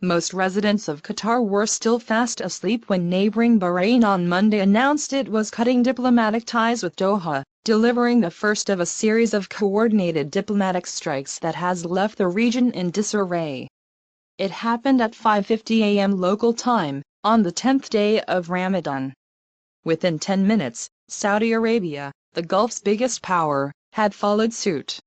Most residents of Qatar were still fast asleep when neighboring Bahrain on Monday announced it was cutting diplomatic ties with Doha, delivering the first of a series of coordinated diplomatic strikes that has left the region in disarray. It happened at 5:50 a.m. local time, on the 10th day of Ramadan. Within 10 minutes, Saudi Arabia, the Gulf's biggest power, had followed suit.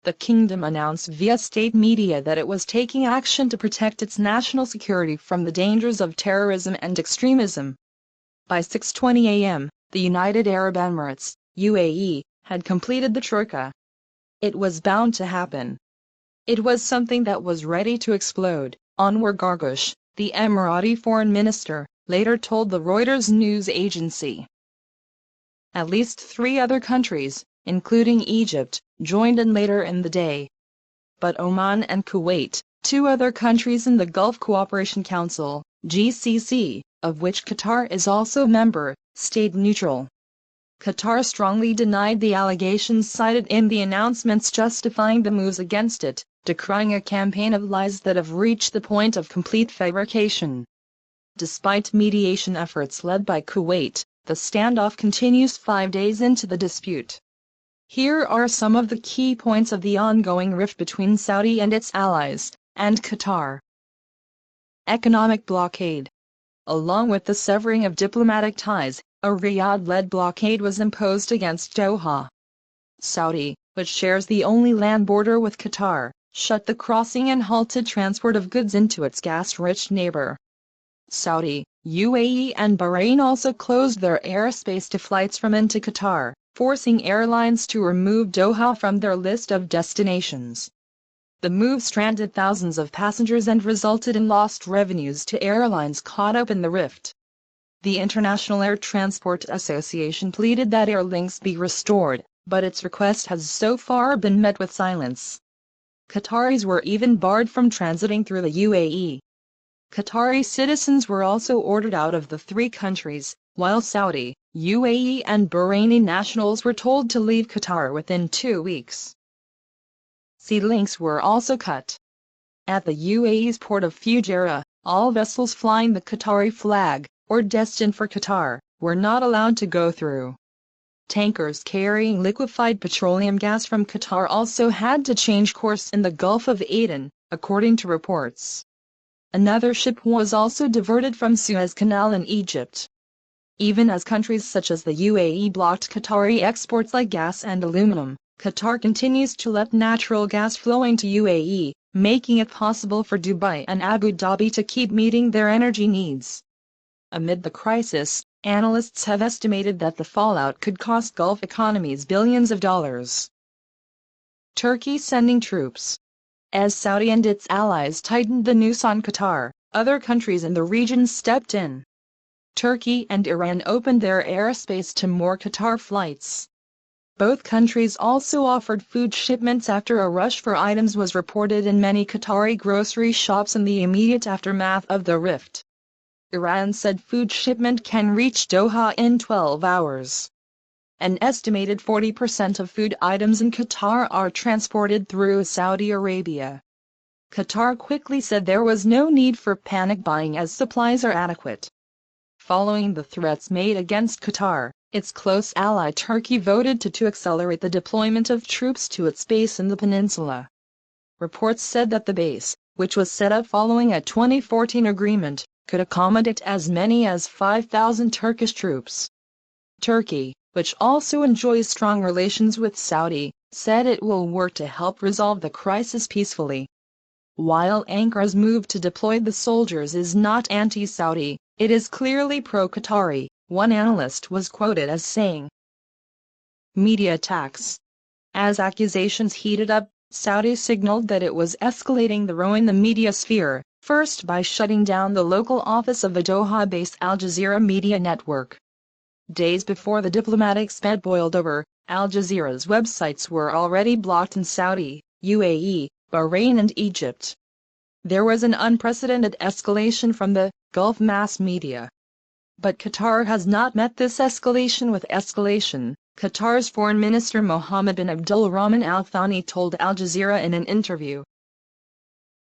The kingdom announced via state media that it was taking action to protect its national security from the dangers of terrorism and extremism. By 6:20 a.m., the United Arab Emirates, UAE, had completed the troika. It was bound to happen. It was something that was ready to explode, Anwar Gargash, the Emirati foreign minister, later told the Reuters news agency. At least 3 other countries, including Egypt, joined in later in the day. But Oman and Kuwait, 2 other countries in the Gulf Cooperation Council, GCC, of which Qatar is also a member, stayed neutral. Qatar strongly denied the allegations cited in the announcements, justifying the moves against it, decrying a campaign of lies that have reached the point of complete fabrication. Despite mediation efforts led by Kuwait, the standoff continues 5 days into the dispute. Here are some of the key points of the ongoing rift between Saudi and its allies, and Qatar. Economic blockade. Along with the severing of diplomatic ties, a Riyadh-led blockade was imposed against Doha. Saudi, which shares the only land border with Qatar, shut the crossing and halted transport of goods into its gas-rich neighbor. Saudi, UAE and Bahrain also closed their airspace to flights from and to Qatar, forcing airlines to remove Doha from their list of destinations. The move stranded thousands of passengers and resulted in lost revenues to airlines caught up in the rift. The International Air Transport Association pleaded that air links be restored, but its request has so far been met with silence. Qataris were even barred from transiting through the UAE. Qatari citizens were also ordered out of the 3 countries, while Saudi, UAE and Bahraini nationals were told to leave Qatar within 2 weeks. Sea links were also cut. At the UAE's port of Fujairah, all vessels flying the Qatari flag, or destined for Qatar, were not allowed to go through. Tankers carrying liquefied petroleum gas from Qatar also had to change course in the Gulf of Aden, according to reports. Another ship was also diverted from Suez Canal in Egypt. Even as countries such as the UAE blocked Qatari exports like gas and aluminum, Qatar continues to let natural gas flowing to UAE, making it possible for Dubai and Abu Dhabi to keep meeting their energy needs. Amid the crisis, analysts have estimated that the fallout could cost Gulf economies billions of dollars. Turkey sending troops. As Saudi and its allies tightened the noose on Qatar, other countries in the region stepped in. Turkey and Iran opened their airspace to more Qatar flights. Both countries also offered food shipments after a rush for items was reported in many Qatari grocery shops in the immediate aftermath of the rift. Iran said food shipment can reach Doha in 12 hours. An estimated 40% of food items in Qatar are transported through Saudi Arabia. Qatar quickly said there was no need for panic buying as supplies are adequate. Following the threats made against Qatar, its close ally Turkey voted to accelerate the deployment of troops to its base in the peninsula. Reports said that the base, which was set up following a 2014 agreement, could accommodate as many as 5,000 Turkish troops. Turkey, which also enjoys strong relations with Saudi, said it will work to help resolve the crisis peacefully. While Ankara's move to deploy the soldiers is not anti-Saudi, it is clearly pro-Qatari, one analyst was quoted as saying. Media attacks. As accusations heated up, Saudi signaled that it was escalating the row in the media sphere, first by shutting down the local office of the Doha-based Al Jazeera media network. Days before the diplomatic sped boiled over, Al Jazeera's websites were already blocked in Saudi, UAE, Bahrain and Egypt. There was an unprecedented escalation from the Gulf mass media. But Qatar has not met this escalation with escalation, Qatar's Foreign Minister Mohammed bin Abdul Rahman Al Thani told Al Jazeera in an interview.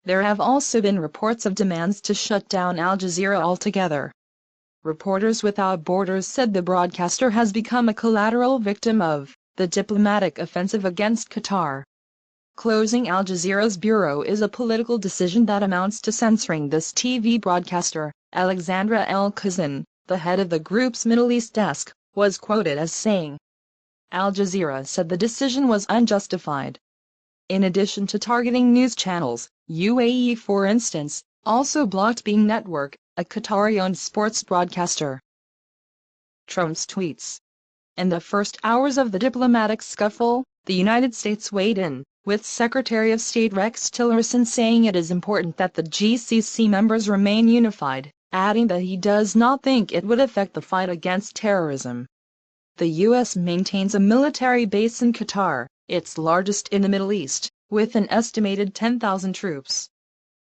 There have also been reports of demands to shut down Al Jazeera altogether. Reporters Without Borders said the broadcaster has become a collateral victim of the diplomatic offensive against Qatar. Closing Al Jazeera's bureau is a political decision that amounts to censoring this TV broadcaster. Alexandra El-Khazan, the head of the group's Middle East desk, was quoted as saying, Al Jazeera said the decision was unjustified. In addition to targeting news channels, UAE, for instance, also blocked Being Network, a Qatari-owned sports broadcaster. Trump's tweets. In the first hours of the diplomatic scuffle, the United States weighed in, with Secretary of State Rex Tillerson saying it is important that the GCC members remain unified, adding that he does not think it would affect the fight against terrorism. The U.S. maintains a military base in Qatar, its largest in the Middle East, with an estimated 10,000 troops.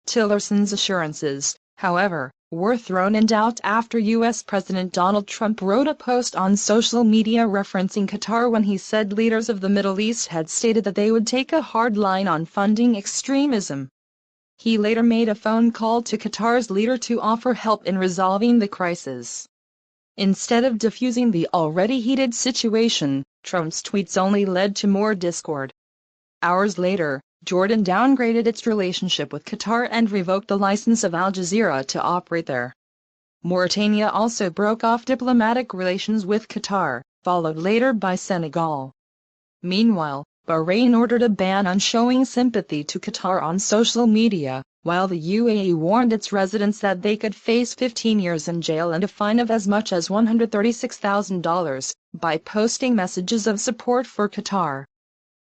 Tillerson's assurances, however, were thrown in doubt after U.S. President Donald Trump wrote a post on social media referencing Qatar when he said leaders of the Middle East had stated that they would take a hard line on funding extremism. He later made a phone call to Qatar's leader to offer help in resolving the crisis. Instead of diffusing the already heated situation, Trump's tweets only led to more discord. Hours later, Jordan downgraded its relationship with Qatar and revoked the license of Al Jazeera to operate there. Mauritania also broke off diplomatic relations with Qatar, followed later by Senegal. Meanwhile, Bahrain ordered a ban on showing sympathy to Qatar on social media, while the UAE warned its residents that they could face 15 years in jail and a fine of as much as $136,000 by posting messages of support for Qatar.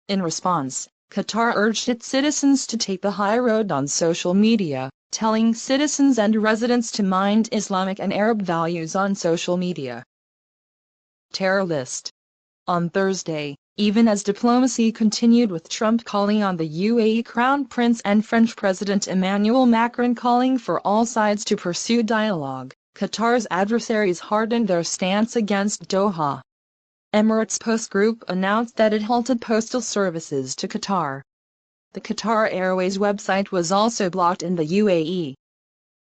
In response, Qatar urged its citizens to take the high road on social media, telling citizens and residents to mind Islamic and Arab values on social media. Terror list. On Thursday, even as diplomacy continued with Trump calling on the UAE Crown Prince and French President Emmanuel Macron calling for all sides to pursue dialogue, Qatar's adversaries hardened their stance against Doha. Emirates Post Group announced that it halted postal services to Qatar. The Qatar Airways website was also blocked in the UAE.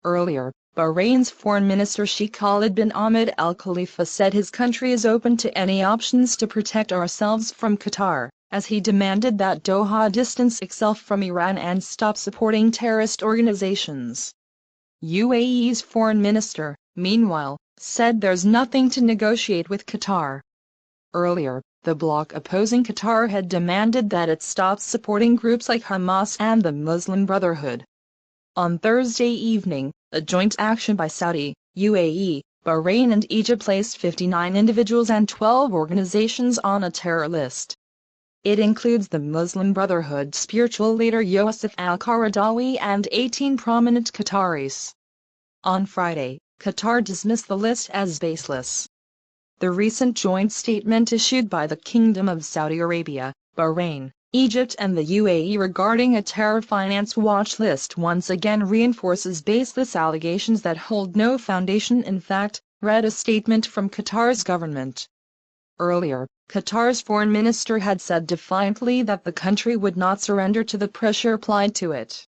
Earlier, Bahrain's Foreign Minister Sheikh Khalid bin Ahmed Al Khalifa said his country is open to any options to protect ourselves from Qatar, as he demanded that Doha distance itself from Iran and stop supporting terrorist organizations. UAE's foreign minister, meanwhile, said there's nothing to negotiate with Qatar. Earlier, the bloc opposing Qatar had demanded that it stop supporting groups like Hamas and the Muslim Brotherhood. On Thursday evening, a joint action by Saudi, UAE, Bahrain and Egypt placed 59 individuals and 12 organizations on a terror list. It includes the Muslim Brotherhood spiritual leader Yosef al-Qaradawi and 18 prominent Qataris. On Friday, Qatar dismissed the list as baseless. The recent joint statement issued by the Kingdom of Saudi Arabia, Bahrain, Egypt and the UAE regarding a terror finance watch list once again reinforces baseless allegations that hold no foundation in fact, read a statement from Qatar's government. Earlier, Qatar's foreign minister had said defiantly that the country would not surrender to the pressure applied to it.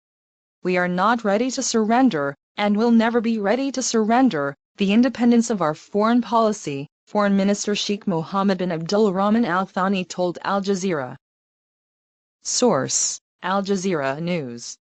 We are not ready to surrender, and will never be ready to surrender, the independence of our foreign policy, Foreign Minister Sheikh Mohammed bin Abdul Rahman Al Thani told Al Jazeera. Source: Al Jazeera News.